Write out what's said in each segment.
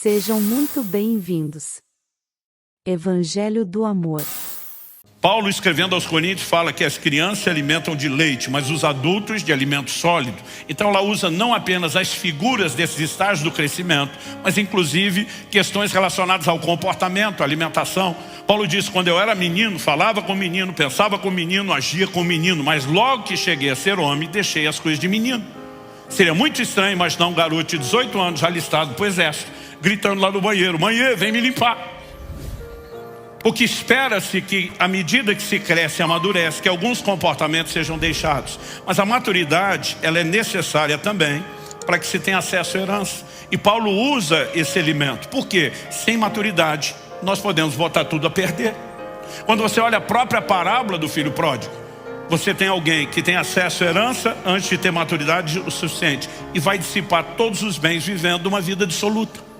Sejam muito bem-vindos. Evangelho do Amor. Paulo, escrevendo aos Coríntios, fala que as crianças se alimentam de leite, mas os adultos de alimento sólido. Então ela usa não apenas as figuras desses estágios do crescimento, mas inclusive questões relacionadas ao comportamento, à alimentação. Paulo diz, quando eu era menino, falava com o menino, pensava com o menino, agia com o menino, mas logo que cheguei a ser homem, deixei as coisas de menino. Seria muito estranho imaginar um garoto de 18 anos alistado para o exército, gritando lá no banheiro, mãe, vem me limpar. Porque espera-se que, à medida que se cresce e amadurece, que alguns comportamentos sejam deixados. Mas a maturidade, ela é necessária também para que se tenha acesso à herança. E Paulo usa esse elemento. Por quê? Sem maturidade, nós podemos botar tudo a perder. Quando você olha a própria parábola do filho pródigo, você tem alguém que tem acesso à herança antes de ter maturidade o suficiente e vai dissipar todos os bens vivendo uma vida dissoluta.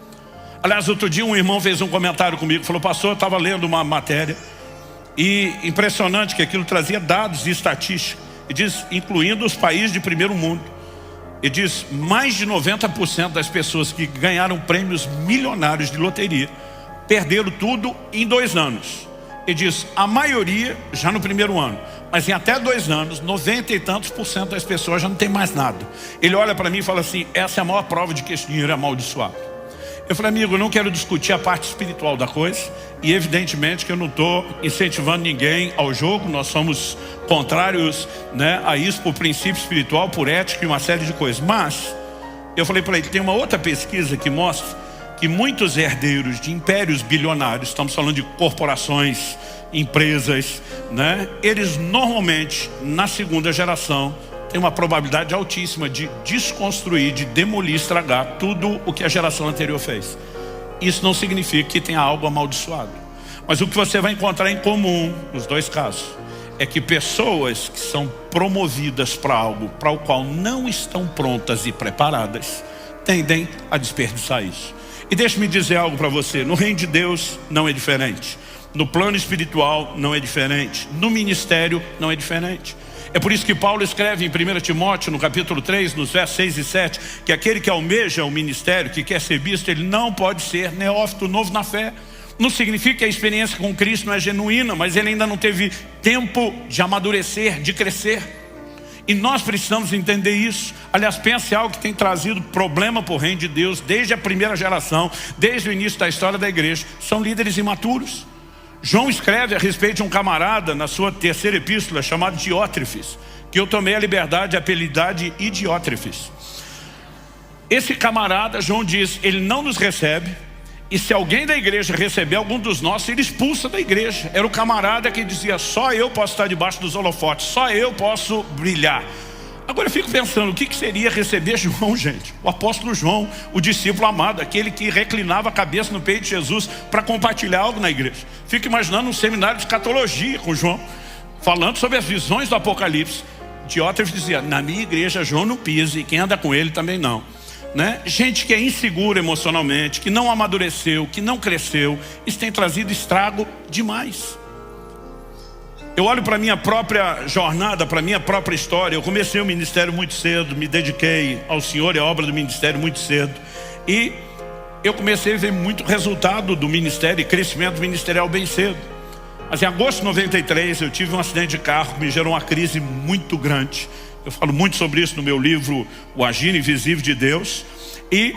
Aliás, outro dia um irmão fez um comentário comigo, falou, pastor, eu estava lendo uma matéria e impressionante que aquilo trazia dados de estatística, e diz, incluindo os países de primeiro mundo, e diz, mais de 90% das pessoas que ganharam prêmios milionários de loteria perderam tudo em 2 anos. E diz, a maioria já no primeiro ano, mas em até 2 anos, 90 e tantos % das pessoas já não tem mais nada. Ele olha para mim e fala assim, essa é a maior prova de que esse dinheiro é amaldiçoado. Eu falei, amigo, eu não quero discutir a parte espiritual da coisa e evidentemente que eu não estou incentivando ninguém ao jogo, nós somos contrários, né, a isso por princípio espiritual, por ética e uma série de coisas. Mas eu falei para ele, tem uma outra pesquisa que mostra que muitos herdeiros de impérios bilionários, estamos falando de corporações, empresas, né, eles normalmente na segunda geração tem uma probabilidade altíssima de desconstruir, de demolir, estragar tudo o que a geração anterior fez. Isso não significa que tenha algo amaldiçoado. Mas o que você vai encontrar em comum, nos 2 casos, é que pessoas que são promovidas para algo para o qual não estão prontas e preparadas, tendem a desperdiçar isso. E deixe-me dizer algo para você, no reino de Deus não é diferente. No plano espiritual não é diferente. No ministério não é diferente. É por isso que Paulo escreve em 1 Timóteo, no capítulo 3, nos versos 6 e 7, que aquele que almeja o ministério, que quer ser visto, ele não pode ser neófito, novo na fé. Não significa que a experiência com Cristo não é genuína, mas ele ainda não teve tempo de amadurecer, de crescer. E nós precisamos entender isso. Aliás, pense algo que tem trazido problema para o reino de Deus desde a primeira geração, desde o início da história da igreja. São líderes imaturos. João escreve a respeito de um camarada na sua 3ª epístola chamado Diótrefes, que eu tomei a liberdade de apelidar de Idiótrefes. Esse camarada, João diz, ele não nos recebe, e se alguém da igreja receber algum dos nossos, ele expulsa da igreja. Era o camarada que dizia, só eu posso estar debaixo dos holofotes, só eu posso brilhar. Agora eu fico pensando, o que seria receber João, gente? O apóstolo João, o discípulo amado, aquele que reclinava a cabeça no peito de Jesus para compartilhar algo na igreja. Fico imaginando um seminário de escatologia com João, falando sobre as visões do Apocalipse. Diótrefes dizia, na minha igreja João não pisa e quem anda com ele também não. Né? Gente que é insegura emocionalmente, que não amadureceu, que não cresceu, isso tem trazido estrago demais. Eu olho para a minha própria jornada, para a minha própria história. Eu comecei o ministério muito cedo, me dediquei ao Senhor e à obra do ministério muito cedo. E eu comecei a ver muito resultado do ministério e crescimento ministerial bem cedo. Mas em agosto de 93 eu tive um acidente de carro que me gerou uma crise muito grande. Eu falo muito sobre isso no meu livro, O Agir Invisível de Deus. E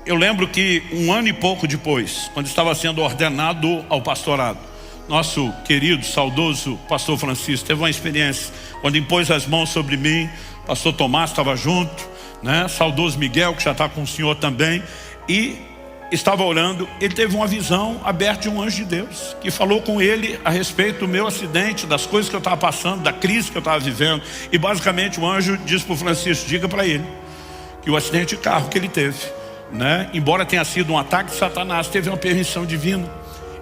eu lembro que 1 ano e pouco depois, quando estava sendo ordenado ao pastorado, nosso querido, saudoso pastor Francisco teve uma experiência quando impôs as mãos sobre mim. Pastor Tomás estava junto, né? Saudoso Miguel, que já está com o senhor também, e estava orando. Ele teve uma visão aberta de um anjo de Deus que falou com ele a respeito do meu acidente, das coisas que eu estava passando, da crise que eu estava vivendo. E basicamente o anjo disse para o Francisco, diga para ele que o acidente de carro que ele teve, né, embora tenha sido um ataque de Satanás, teve uma permissão divina.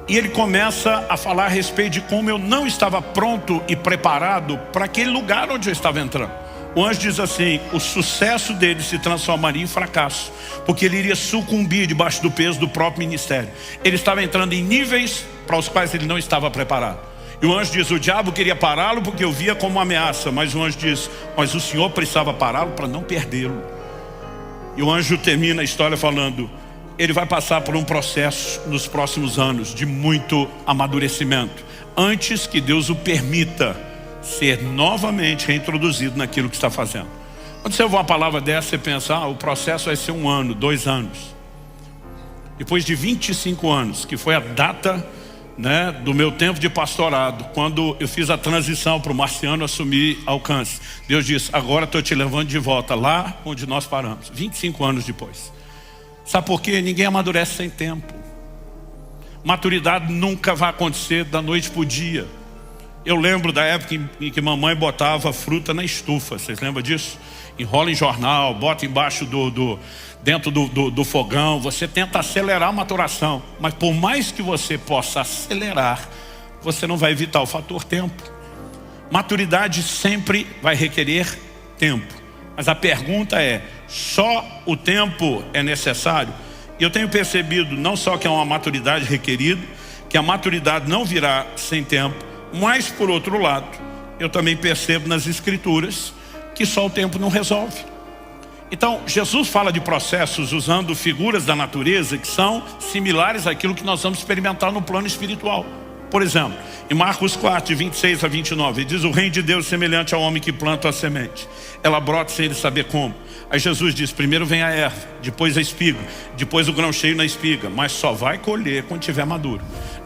E ele começa a falar a respeito de como eu não estava pronto e preparado para aquele lugar onde eu estava entrando. O anjo diz assim, o sucesso dele se transformaria em fracasso, porque ele iria sucumbir debaixo do peso do próprio ministério. Ele estava entrando em níveis para os quais ele não estava preparado. E o anjo diz, o diabo queria pará-lo porque eu via como uma ameaça, mas o anjo diz, mas o Senhor precisava pará-lo para não perdê-lo. E o anjo termina a história falando, ele vai passar por um processo nos próximos anos de muito amadurecimento, antes que Deus o permita ser novamente reintroduzido naquilo que está fazendo. Quando você ouve uma palavra dessa, você pensa, o processo vai ser 1 ano, 2 anos. Depois de 25 anos, que foi a data, né, do meu tempo de pastorado, quando eu fiz a transição para o Marciano assumir alcance, Deus disse, agora estou te levando de volta lá onde nós paramos, 25 anos depois. Sabe por quê? Ninguém amadurece sem tempo. Maturidade nunca vai acontecer da noite para o dia. Eu lembro da época em que mamãe botava fruta na estufa, vocês lembram disso? Enrola em jornal, bota embaixo dentro do fogão. Você tenta acelerar a maturação, mas por mais que você possa acelerar, você não vai evitar o fator tempo. Maturidade sempre vai requerer tempo, mas a pergunta é, só o tempo é necessário? E eu tenho percebido não só que é uma maturidade requerida, que a maturidade não virá sem tempo, mas por outro lado, eu também percebo nas escrituras que só o tempo não resolve. Então, Jesus fala de processos usando figuras da natureza que são similares àquilo que nós vamos experimentar no plano espiritual. Por exemplo, em Marcos 4, de 26 a 29, ele diz, o reino de Deus é semelhante ao homem que planta a semente. Ela brota sem ele saber como. Aí Jesus diz, primeiro vem a erva, depois a espiga, depois o grão cheio na espiga, mas só vai colher quando estiver maduro.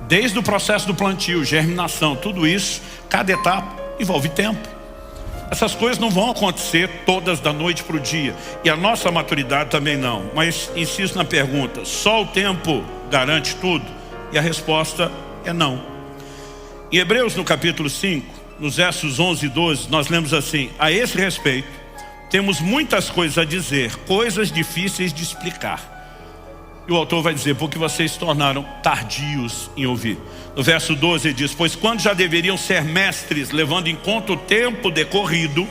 Desde o processo do plantio, germinação, tudo isso, cada etapa envolve tempo. Essas coisas não vão acontecer todas da noite para o dia. E a nossa maturidade também não. Mas insisto na pergunta, só o tempo garante tudo? E a resposta é não. Em Hebreus, no capítulo 5, nos versos 11 e 12, nós lemos assim, a esse respeito, temos muitas coisas a dizer, coisas difíceis de explicar. E o autor vai dizer, porque vocês se tornaram tardios em ouvir. No verso 12 ele diz, pois quando já deveriam ser mestres, levando em conta o tempo decorrido,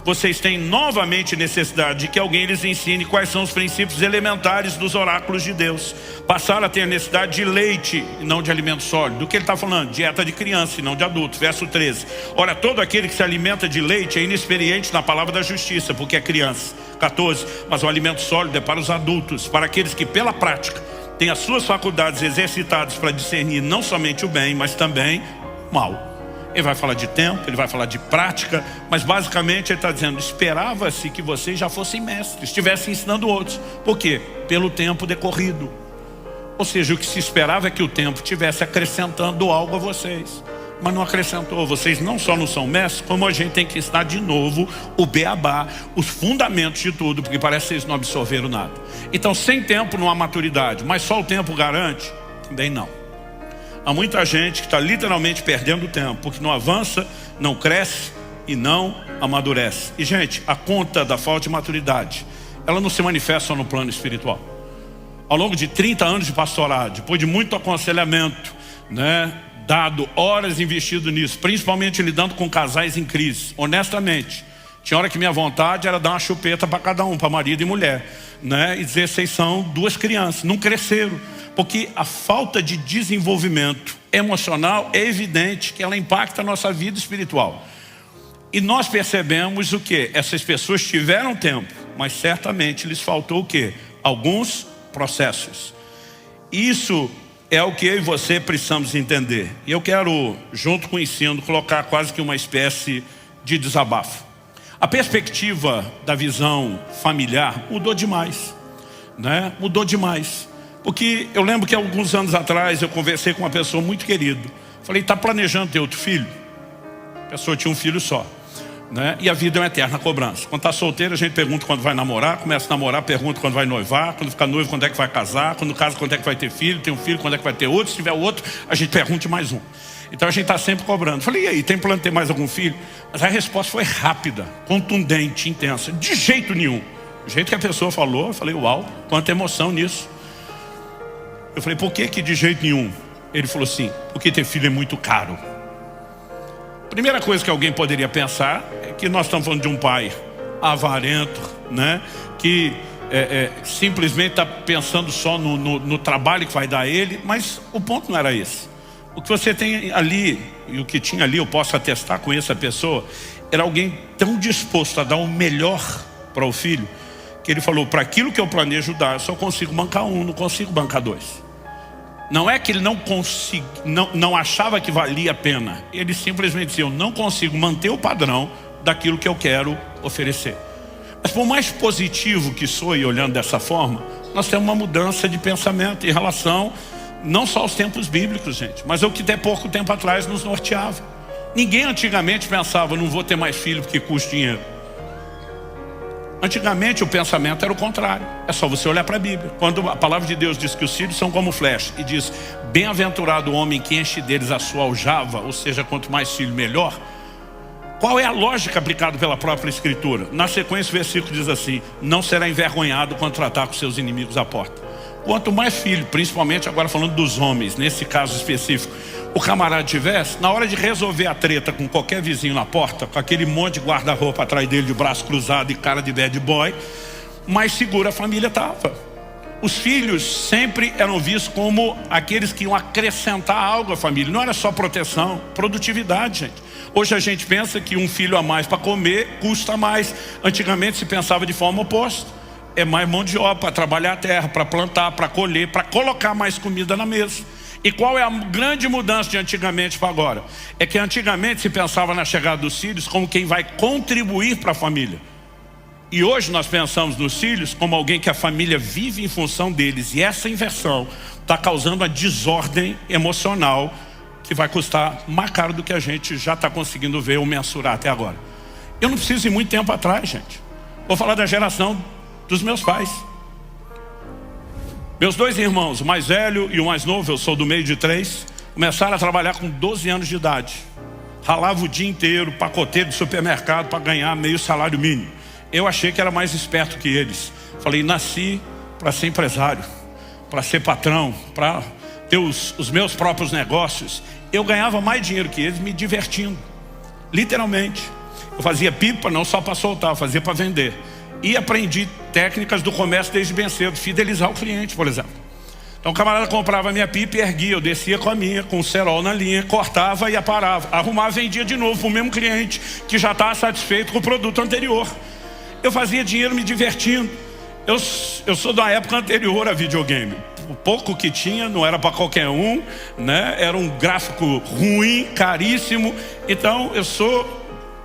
vocês têm novamente necessidade de que alguém lhes ensine quais são os princípios elementares dos oráculos de Deus. Passaram a ter necessidade de leite e não de alimento sólido. Do que ele está falando? Dieta de criança e não de adulto. Verso 13. Ora, todo aquele que se alimenta de leite é inexperiente na palavra da justiça, porque é criança. 14. Mas o alimento sólido é para os adultos, para aqueles que pela prática têm as suas faculdades exercitadas para discernir não somente o bem, mas também o mal. Ele vai falar de tempo, ele vai falar de prática, mas basicamente ele está dizendo, esperava-se que vocês já fossem mestres, estivessem ensinando outros. Por quê? Pelo tempo decorrido. Ou seja, o que se esperava é que o tempo estivesse acrescentando algo a vocês. Mas não acrescentou. Vocês não só não são mestres, como a gente tem que ensinar de novo o beabá, os fundamentos de tudo, porque parece que vocês não absorveram nada. Então, sem tempo não há maturidade, mas só o tempo garante? Também não. Há muita gente que está literalmente perdendo tempo, porque não avança, não cresce e não amadurece. E gente, a conta da falta de maturidade, ela não se manifesta só no plano espiritual. Ao longo de 30 anos de pastorado, depois de muito aconselhamento, né, dado horas investido nisso, principalmente lidando com casais em crise, honestamente, tinha hora que minha vontade era dar uma chupeta para cada um, para marido e mulher, né, e dizer, vocês são 2 crianças, não cresceram. Porque a falta de desenvolvimento emocional é evidente que ela impacta a nossa vida espiritual. E nós percebemos o que? Essas pessoas tiveram tempo, mas certamente lhes faltou o que? Alguns processos. Isso é o que eu e você precisamos entender. E eu quero, junto com o ensino, colocar quase que uma espécie de desabafo. A perspectiva da visão familiar mudou demais, né? Mudou demais. Porque eu lembro que alguns anos atrás eu conversei com uma pessoa muito querida. Falei, está planejando ter outro filho? A pessoa tinha um filho só, né? E a vida é uma eterna cobrança. Quando está solteiro a gente pergunta quando vai namorar, começa a namorar, pergunta quando vai noivar, quando fica noivo quando é que vai casar, quando casa quando é que vai ter filho, tem um filho quando é que vai ter outro, se tiver outro a gente pergunta mais um. Então a gente está sempre cobrando. Falei, e aí, tem plano de ter mais algum filho? Mas a resposta foi rápida, contundente, intensa. De jeito nenhum. Do jeito que a pessoa falou, eu falei, uau, quanta emoção nisso. Eu falei, por que de jeito nenhum? Ele falou assim, porque ter filho é muito caro. Primeira coisa que alguém poderia pensar é que nós estamos falando de um pai avarento, né? Que simplesmente está pensando só no trabalho que vai dar a ele, mas o ponto não era esse. O que você tem ali, e o que tinha ali, eu posso atestar, conheço a pessoa, era alguém tão disposto a dar o melhor para o filho, que ele falou, para aquilo que eu planejo dar, eu só consigo bancar um, não consigo bancar dois. Não é que ele não achava que valia a pena. Ele simplesmente dizia, eu não consigo manter o padrão daquilo que eu quero oferecer. Mas por mais positivo que soe olhando dessa forma, nós temos uma mudança de pensamento em relação não só aos tempos bíblicos, gente, mas ao que até pouco tempo atrás nos norteava. Ninguém antigamente pensava, não vou ter mais filho porque custa dinheiro. Antigamente o pensamento era o contrário. É só você olhar para a Bíblia. Quando a palavra de Deus diz que os filhos são como flecha e diz, bem-aventurado o homem que enche deles a sua aljava, ou seja, quanto mais filho melhor. Qual é a lógica aplicada pela própria Escritura? Na sequência o versículo diz assim, não será envergonhado quando tratar com seus inimigos à porta. Quanto mais filho, principalmente agora falando dos homens, nesse caso específico, o camarada tivesse, na hora de resolver a treta com qualquer vizinho na porta, com aquele monte de guarda-roupa atrás dele de braço cruzado e cara de bad boy, mais segura a família estava. Os filhos sempre eram vistos como aqueles que iam acrescentar algo à família. Não era só proteção, produtividade, gente. Hoje a gente pensa que um filho a mais para comer custa mais. Antigamente se pensava de forma oposta. É mais mão de obra para trabalhar a terra, para plantar, para colher, para colocar mais comida na mesa. E qual é a grande mudança de antigamente para agora? É que antigamente se pensava na chegada dos filhos como quem vai contribuir para a família. E hoje nós pensamos nos filhos como alguém que a família vive em função deles. E essa inversão está causando a desordem emocional que vai custar mais caro do que a gente já está conseguindo ver ou mensurar até agora. Eu não preciso ir muito tempo atrás, gente. Vou falar da geração dos meus pais. Meus dois irmãos, o mais velho e o mais novo, eu sou do meio de 3, começaram a trabalhar com 12 anos de idade. Ralava o dia inteiro, pacoteiro de supermercado para ganhar meio salário mínimo. Eu achei que era mais esperto que eles. Falei, nasci para ser empresário, para ser patrão, para ter os meus próprios negócios. Eu ganhava mais dinheiro que eles me divertindo. Literalmente. Eu fazia pipa não só para soltar, eu fazia para vender. E aprendi técnicas do comércio desde bem cedo, fidelizar o cliente, por exemplo. Então o camarada comprava a minha pipa e erguia, eu descia com a minha, com o cerol na linha, cortava e aparava, arrumava e vendia de novo para o mesmo cliente, que já estava satisfeito com o produto anterior. Eu fazia dinheiro me divertindo. Eu sou da época anterior a videogame. O pouco que tinha não era para qualquer um, né? Era um gráfico ruim, caríssimo. Então eu sou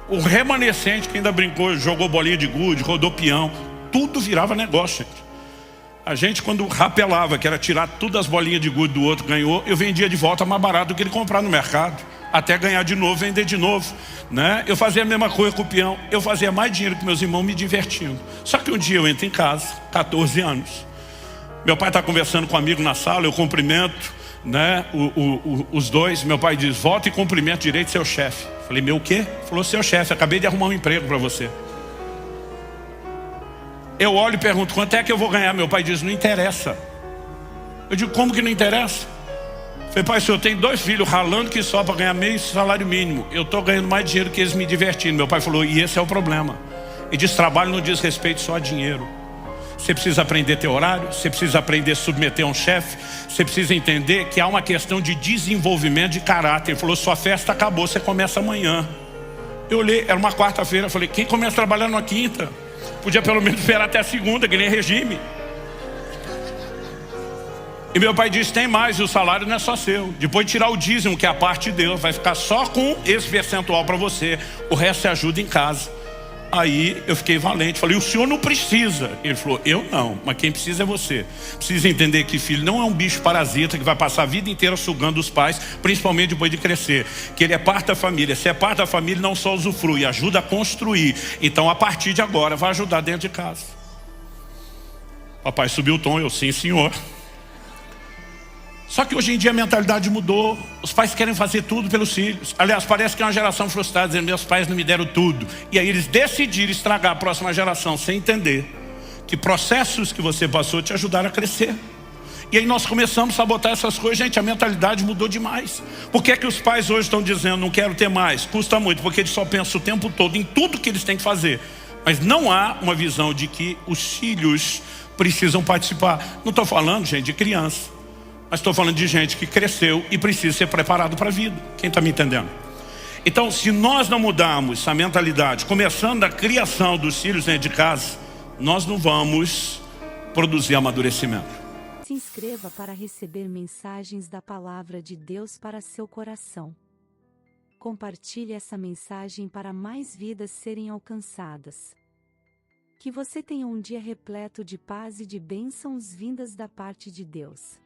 o remanescente que ainda brincou, jogou bolinha de gude, rodou peão. Tudo virava negócio, gente. A gente quando rapelava, que era tirar todas as bolinhas de gude do outro, ganhou, eu vendia de volta mais barato do que ele comprar no mercado. Até ganhar de novo, vender de novo, né? Eu fazia a mesma coisa com o peão. Eu fazia mais dinheiro que meus irmãos me divertindo. Só que um dia eu entro em casa, 14 anos. Meu pai está conversando com um amigo na sala, eu cumprimento, né? Os dois. Meu pai diz, volta e cumprimento direito seu chefe. Falei, meu o quê? Falou, seu chefe, acabei de arrumar um emprego para você. Eu olho e pergunto, quanto é que eu vou ganhar? Meu pai diz, não interessa. Eu digo, como que não interessa? Falei, pai, o senhor tem 2 filhos ralando que só para ganhar meio salário mínimo. Eu estou ganhando mais dinheiro que eles me divertindo. Meu pai falou, e esse é o problema. Ele diz, trabalho não diz respeito só a dinheiro. Você precisa aprender a ter horário, você precisa aprender a submeter a um chefe, você precisa entender que há uma questão de desenvolvimento de caráter. Ele falou, sua festa acabou, você começa amanhã. Eu olhei, era uma quarta-feira, falei, quem começa a trabalhar numa quinta? Podia pelo menos esperar até a segunda, que nem regime. E meu pai disse, tem mais, e o salário não é só seu. Depois de tirar o dízimo, que é a parte de Deus, vai ficar só com esse percentual para você. O resto você ajuda em casa. Aí eu fiquei valente, falei, o senhor não precisa. Ele falou, eu não, mas quem precisa é você. Precisa entender que filho não é um bicho parasita que vai passar a vida inteira sugando os pais, principalmente depois de crescer. Que ele é parte da família. Se é parte da família, não só usufrui, ajuda a construir. Então a partir de agora vai ajudar dentro de casa. Papai subiu o tom, eu, sim senhor. Só que hoje em dia a mentalidade mudou. Os pais querem fazer tudo pelos filhos. Aliás, parece que é uma geração frustrada, dizendo, meus pais não me deram tudo. E aí eles decidiram estragar a próxima geração, sem entender que processos que você passou te ajudaram a crescer. E aí nós começamos a sabotar essas coisas. Gente, a mentalidade mudou demais. Por que é que os pais hoje estão dizendo, não quero ter mais? Custa muito, porque eles só pensam o tempo todo em tudo que eles têm que fazer. Mas não há uma visão de que os filhos precisam participar. Não estou falando, gente, de criança. Mas estou falando de gente que cresceu e precisa ser preparado para a vida. Quem está me entendendo? Então, se nós não mudarmos essa mentalidade, começando a criação dos filhos dentro de casa, nós não vamos produzir amadurecimento. Se inscreva para receber mensagens da Palavra de Deus para seu coração. Compartilhe essa mensagem para mais vidas serem alcançadas. Que você tenha um dia repleto de paz e de bênçãos vindas da parte de Deus.